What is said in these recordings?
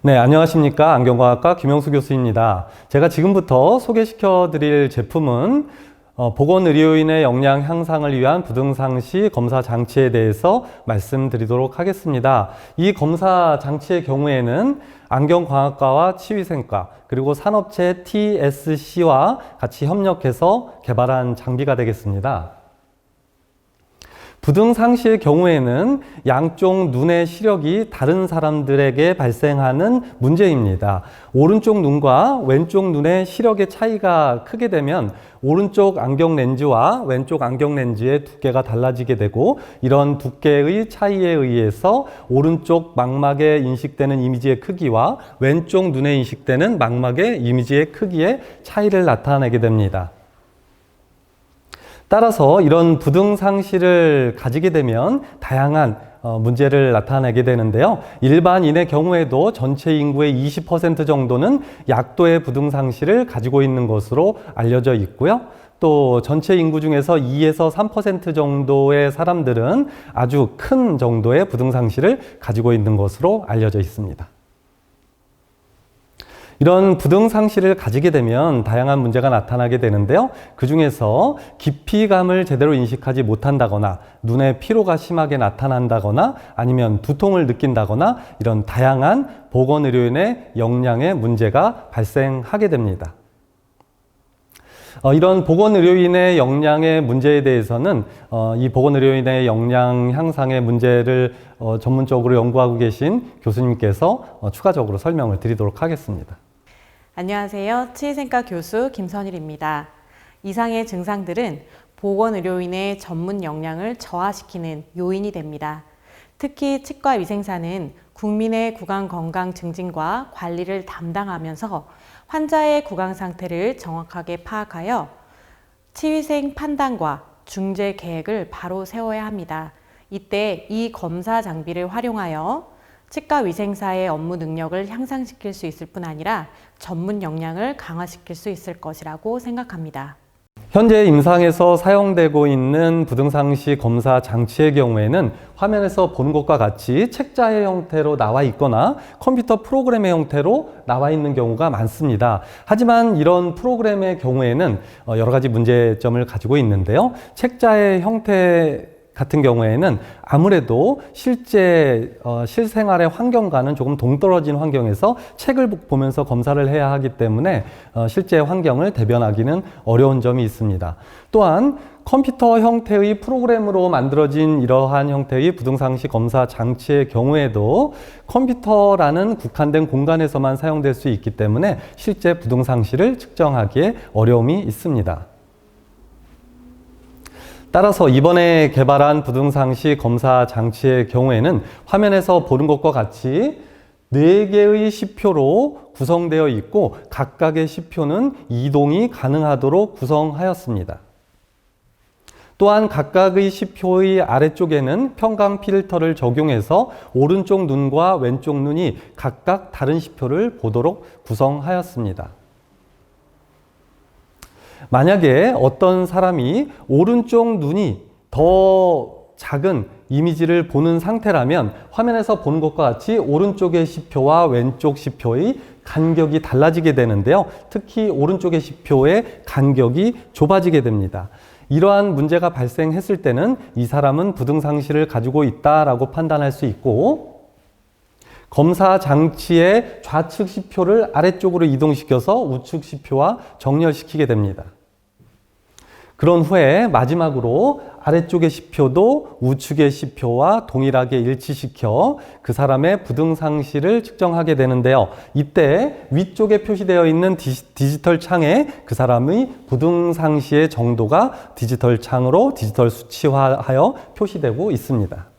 네, 안녕하십니까. 안경과학과 김영수 교수입니다. 제가 지금부터 소개시켜 드릴 제품은 보건의료인의 역량 향상을 위한 부등상시 검사 장치에 대해서 말씀드리도록 하겠습니다. 이 검사 장치의 경우에는 안경광학과와 치위생과 그리고 산업체 TSC와 같이 협력해서 개발한 장비가 되겠습니다. 부등상시의 경우에는 양쪽 눈의 시력이 다른 사람들에게 발생하는 문제입니다. 오른쪽 눈과 왼쪽 눈의 시력의 차이가 크게 되면 오른쪽 안경 렌즈와 왼쪽 안경 렌즈의 두께가 달라지게 되고, 이런 두께의 차이에 의해서 오른쪽 망막에 인식되는 이미지의 크기와 왼쪽 눈에 인식되는 망막의 이미지의 크기의 차이를 나타내게 됩니다. 따라서 이런 부등상시를 가지게 되면 다양한 문제를 나타내게 되는데요. 일반인의 경우에도 전체 인구의 20% 정도는 약도의 부등상시를 가지고 있는 것으로 알려져 있고요. 또 전체 인구 중에서 2에서 3% 정도의 사람들은 아주 큰 정도의 부등상시를 가지고 있는 것으로 알려져 있습니다. 이런 부등상시를 가지게 되면 다양한 문제가 나타나게 되는데요. 그 중에서 깊이감을 제대로 인식하지 못한다거나 눈의 피로가 심하게 나타난다거나 아니면 두통을 느낀다거나 이런 다양한 보건의료인의 역량에 문제가 발생하게 됩니다. 이런 보건의료인의 역량의 문제에 대해서는 이 보건의료인의 역량 향상의 문제를 전문적으로 연구하고 계신 교수님께서 추가적으로 설명을 드리도록 하겠습니다. 안녕하세요. 치위생과 교수 김선일입니다. 이상의 증상들은 보건의료인의 전문 역량을 저하시키는 요인이 됩니다. 특히 치과위생사는 국민의 구강 건강 증진과 관리를 담당하면서 환자의 구강 상태를 정확하게 파악하여 치위생 판단과 중재 계획을 바로 세워야 합니다. 이때 이 검사 장비를 활용하여 치과위생사의 업무 능력을 향상시킬 수 있을 뿐 아니라 전문 역량을 강화시킬 수 있을 것이라고 생각합니다. 현재 임상에서 사용되고 있는 부등상시 검사 장치의 경우에는 화면에서 보는 것과 같이 책자의 형태로 나와 있거나 컴퓨터 프로그램의 형태로 나와 있는 경우가 많습니다. 하지만 이런 프로그램의 경우에는 여러 가지 문제점을 가지고 있는데요. 책자의 형태 같은 경우에는 아무래도 실생활의 환경과는 조금 동떨어진 환경에서 책을 보면서 검사를 해야 하기 때문에 실제 환경을 대변하기는 어려운 점이 있습니다. 또한 컴퓨터 형태의 프로그램으로 만들어진 이러한 형태의 부등상시 검사 장치의 경우에도 컴퓨터라는 국한된 공간에서만 사용될 수 있기 때문에 실제 부등상시를 측정하기에 어려움이 있습니다. 따라서 이번에 개발한 부등상시 검사 장치의 경우에는 화면에서 보는 것과 같이 4개의 시표로 구성되어 있고 각각의 시표는 이동이 가능하도록 구성하였습니다. 또한 각각의 시표의 아래쪽에는 편광 필터를 적용해서 오른쪽 눈과 왼쪽 눈이 각각 다른 시표를 보도록 구성하였습니다. 만약에 어떤 사람이 오른쪽 눈이 더 작은 이미지를 보는 상태라면 화면에서 보는 것과 같이 오른쪽의 시표와 왼쪽 시표의 간격이 달라지게 되는데요. 특히 오른쪽의 시표의 간격이 좁아지게 됩니다. 이러한 문제가 발생했을 때는 이 사람은 부등상시를 가지고 있다라고 판단할 수 있고, 검사 장치의 좌측 시표를 아래쪽으로 이동시켜서 우측 시표와 정렬시키게 됩니다. 그런 후에 마지막으로 아래쪽의 시표도 우측의 시표와 동일하게 일치시켜 그 사람의 부등상시를 측정하게 되는데요. 이때 위쪽에 표시되어 있는 디지털 창에 그 사람의 부등상시의 정도가 디지털 창으로 디지털 수치화하여 표시되고 있습니다.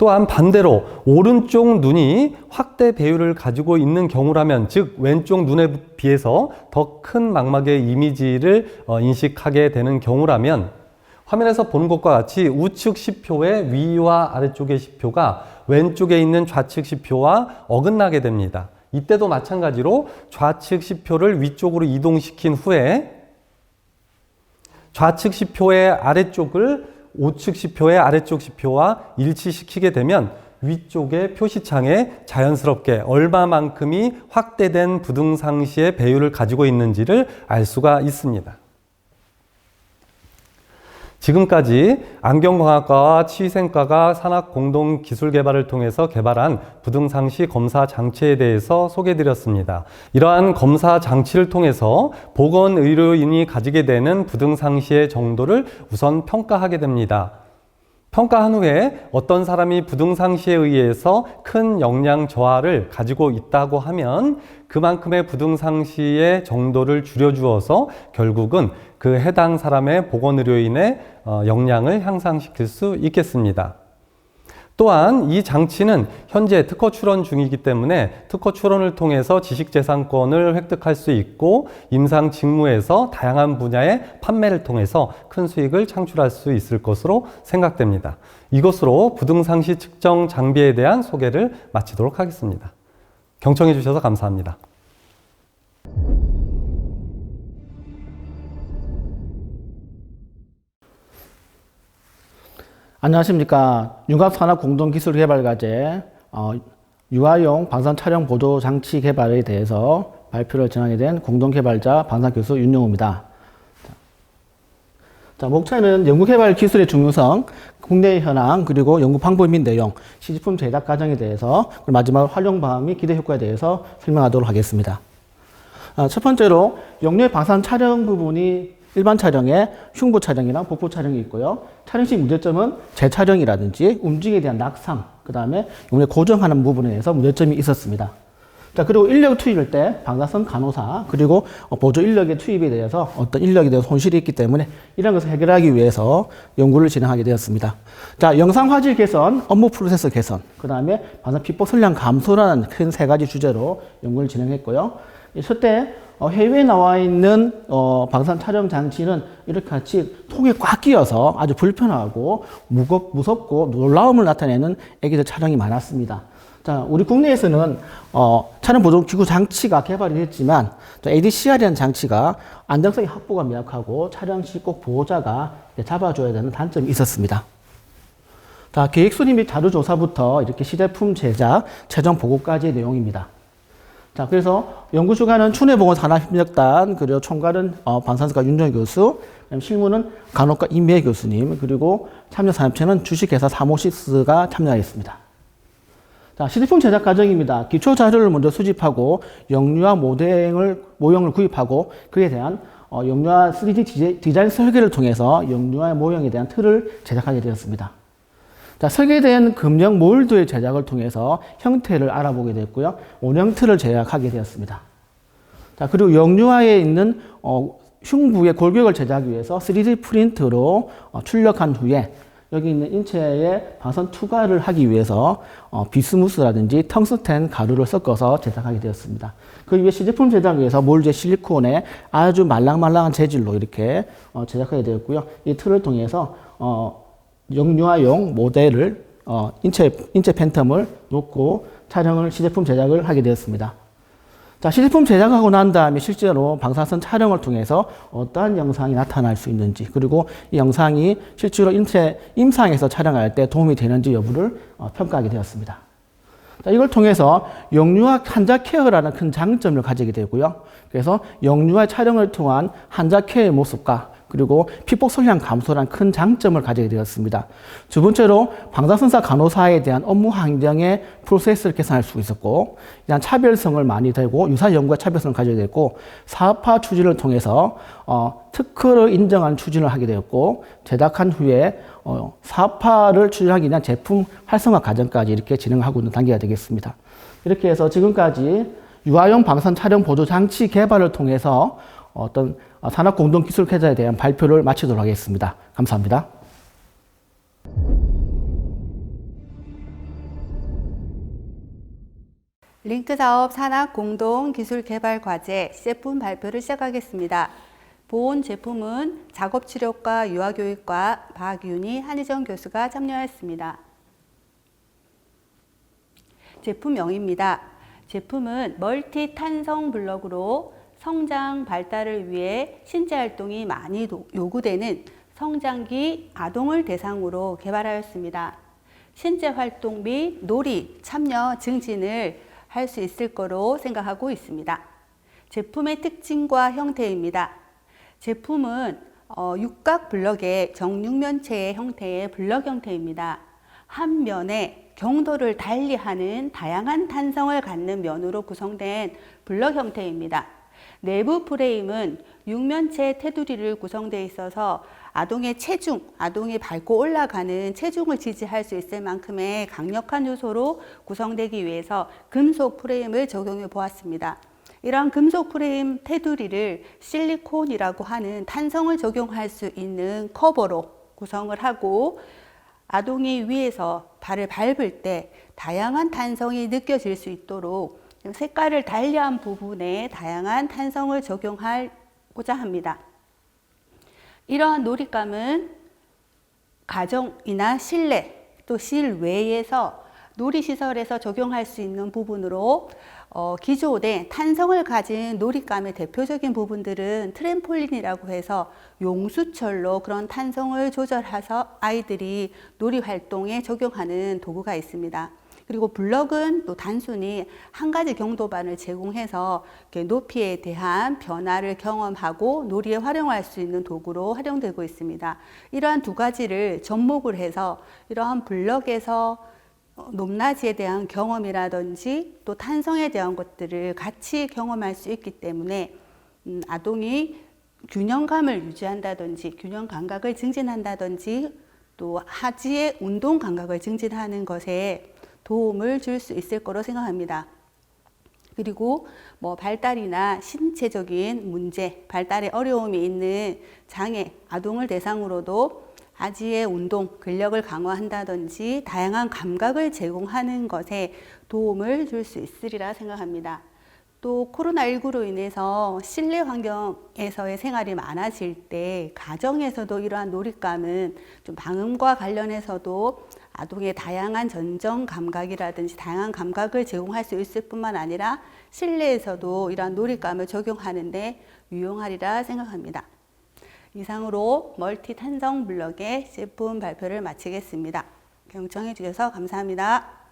또한 반대로 오른쪽 눈이 확대 배율을 가지고 있는 경우라면, 즉 왼쪽 눈에 비해서 더 큰 망막의 이미지를 인식하게 되는 경우라면 화면에서 보는 것과 같이 우측 시표의 위와 아래쪽의 시표가 왼쪽에 있는 좌측 시표와 어긋나게 됩니다. 이때도 마찬가지로 좌측 시표를 위쪽으로 이동시킨 후에 좌측 시표의 아래쪽을 우측 시표의 아래쪽 시표와 일치시키게 되면 위쪽의 표시창에 자연스럽게 얼마만큼이 확대된 부등상시의 배율을 가지고 있는지를 알 수가 있습니다. 지금까지 안경광학과와 치위생과가 산학 공동 기술 개발을 통해서 개발한 부등상시 검사 장치에 대해서 소개해드렸습니다. 이러한 검사 장치를 통해서 보건의료인이 가지게 되는 부등상시의 정도를 우선 평가하게 됩니다. 평가한 후에 어떤 사람이 부등상시에 의해서 큰 역량 저하를 가지고 있다고 하면 그만큼의 부등상시의 정도를 줄여주어서 결국은 그 해당 사람의 보건의료인의 역량을 향상시킬 수 있겠습니다. 또한 이 장치는 현재 특허 출원 중이기 때문에 특허 출원을 통해서 지식재산권을 획득할 수 있고 임상 직무에서 다양한 분야의 판매를 통해서 큰 수익을 창출할 수 있을 것으로 생각됩니다. 이것으로 부등상시 측정 장비에 대한 소개를 마치도록 하겠습니다. 경청해 주셔서 감사합니다. 안녕하십니까. 융합산업공동기술개발과제 유아용 방산 촬영 보조 장치 개발에 대해서 발표를 전하게 된 공동개발자 방산교수 윤용우입니다. 자, 목차는 연구개발 기술의 중요성, 국내 현황, 그리고 연구 방법 및 내용, 시제품 제작 과정에 대해서, 그리고 마지막으로 활용 방안 및 기대 효과에 대해서 설명하도록 하겠습니다. 첫 번째로 영유의 방산 촬영 부분이 일반 촬영에 흉부 촬영이랑 복부 촬영이 있고요. 촬영 시 문제점은 재촬영이라든지 움직임에 대한 낙상, 그 다음에 용례 고정하는 부분에 대해서 문제점이 있었습니다. 자, 그리고 인력 투입일 때 방사선 간호사, 그리고 보조 인력의 투입에 대해서 어떤 인력에 대해서 손실이 있기 때문에 이런 것을 해결하기 위해서 연구를 진행하게 되었습니다. 자, 영상 화질 개선, 업무 프로세스 개선, 그 다음에 방산 피폭 선량 감소라는 큰 세 가지 주제로 연구를 진행했고요. 첫째, 해외에 나와 있는 방산 촬영 장치는 이렇게 같이 통에 꽉 끼어서 아주 불편하고 무섭고 놀라움을 나타내는 애기들 촬영이 많았습니다. 자, 우리 국내에서는 촬영 보조 기구 장치가 개발이 됐지만 ADCR이라는 장치가 안정성이 확보가 미약하고 촬영 시 꼭 보호자가 잡아줘야 되는 단점이 있었습니다. 자, 계획 수립 및 자료 조사부터 이렇게 시제품 제작, 최종 보고까지의 내용입니다. 자, 그래서 연구 주관은 춘해보건산업협력단, 그리고 총괄은 방산수과 윤정 교수, 실무는 간호과 임미애 교수님, 그리고 참여산업체는 주식회사 사모시스가 참여하였습니다. 자, 시제품 제작 과정입니다. 기초 자료를 먼저 수집하고 영유아 모형을 구입하고 그에 대한 영유아 3D 디자인 설계를 통해서 영유아의 모형에 대한 틀을 제작하게 되었습니다. 자, 설계된 금형 몰드의 제작을 통해서 형태를 알아보게 됐고요. 원형 틀을 제작하게 되었습니다. 자, 그리고 영유아에 있는 흉부의 골격을 제작하기 위해서 3D 프린트로 출력한 후에 여기 있는 인체에 방선 투과를 하기 위해서 비스무스라든지 텅스텐 가루를 섞어서 제작하게 되었습니다. 그 위에 시제품 제작을 위해서 몰드의 실리콘에 아주 말랑말랑한 재질로 이렇게 제작하게 되었고요. 이 틀을 통해서 영유아용 모델을 인체 팬텀을 놓고 촬영을 시제품 제작을 하게 되었습니다. 자, 시제품 제작하고 난 다음에 실제로 방사선 촬영을 통해서 어떠한 영상이 나타날 수 있는지, 그리고 이 영상이 실제로 인체 임상에서 촬영할 때 도움이 되는지 여부를 평가하게 되었습니다. 자, 이걸 통해서 영유아 환자 케어라는 큰 장점을 가지게 되고요. 그래서 영유아 촬영을 통한 환자 케어의 모습과 그리고 피폭 선량 감소라는 큰 장점을 가지게 되었습니다. 두 번째로 방사선사 간호사에 대한 업무 환경의 프로세스를 개선할 수 있었고, 이런 차별성을 많이 되고 유사 연구와 차별성을 가지게 됐고, 사업화 추진을 통해서 특허를 인정한 추진을 하게 되었고, 제작한 후에 사업화를 추진하기 위한 제품 활성화 과정까지 이렇게 진행하고 있는 단계가 되겠습니다. 이렇게 해서 지금까지 유아용 방사선 촬영 보조 장치 개발을 통해서 어떤 산업공동기술개발에 대한 발표를 마치도록 하겠습니다. 감사합니다. 링크사업 산학공동기술개발과제 시제품 발표를 시작하겠습니다. 본 제품은 작업치료과 유아교육과 박윤희, 한희정 교수가 참여했습니다. 제품명입니다. 제품은 멀티 탄성 블럭으로 성장 발달을 위해 신체 활동이 많이 요구되는 성장기 아동을 대상으로 개발하였습니다. 신체 활동 및 놀이, 참여 증진을 할 수 있을 거로 생각하고 있습니다. 제품의 특징과 형태입니다. 제품은 육각 블럭의 정육면체의 형태의 블럭 형태입니다. 한 면에 경도를 달리하는 다양한 탄성을 갖는 면으로 구성된 블럭 형태입니다. 내부 프레임은 육면체 테두리를 구성되어 있어서 아동의 체중, 아동이 밟고 올라가는 체중을 지지할 수 있을 만큼의 강력한 요소로 구성되기 위해서 금속 프레임을 적용해 보았습니다. 이러한 금속 프레임 테두리를 실리콘이라고 하는 탄성을 적용할 수 있는 커버로 구성을 하고 아동이 위에서 발을 밟을 때 다양한 탄성이 느껴질 수 있도록 색깔을 달리한 부분에 다양한 탄성을 적용하고자 합니다. 이러한 놀잇감은 가정이나 실내 또 실외에서 놀이시설에서 적용할 수 있는 부분으로 기존의 탄성을 가진 놀잇감의 대표적인 부분들은 트램폴린이라고 해서 용수철로 그런 탄성을 조절해서 아이들이 놀이 활동에 적용하는 도구가 있습니다. 그리고 블럭은 또 단순히 한 가지 경도반을 제공해서 높이에 대한 변화를 경험하고 놀이에 활용할 수 있는 도구로 활용되고 있습니다. 이러한 두 가지를 접목을 해서 이러한 블럭에서 높낮이에 대한 경험이라든지 또 탄성에 대한 것들을 같이 경험할 수 있기 때문에 아동이 균형감을 유지한다든지 균형 감각을 증진한다든지 또 하지의 운동 감각을 증진하는 것에 도움을 줄 수 있을 거로 생각합니다. 그리고 발달이나 신체적인 문제, 발달에 어려움이 있는 장애, 아동을 대상으로도 아지의 운동, 근력을 강화한다든지 다양한 감각을 제공하는 것에 도움을 줄 수 있으리라 생각합니다. 또 코로나19로 인해서 실내 환경에서의 생활이 많아질 때 가정에서도 이러한 놀잇감은 좀 방음과 관련해서도 아동의 다양한 전정 감각이라든지 다양한 감각을 제공할 수 있을 뿐만 아니라 실내에서도 이러한 놀잇감을 적용하는데 유용하리라 생각합니다. 이상으로 멀티 탄성 블럭의 제품 발표를 마치겠습니다. 경청해 주셔서 감사합니다.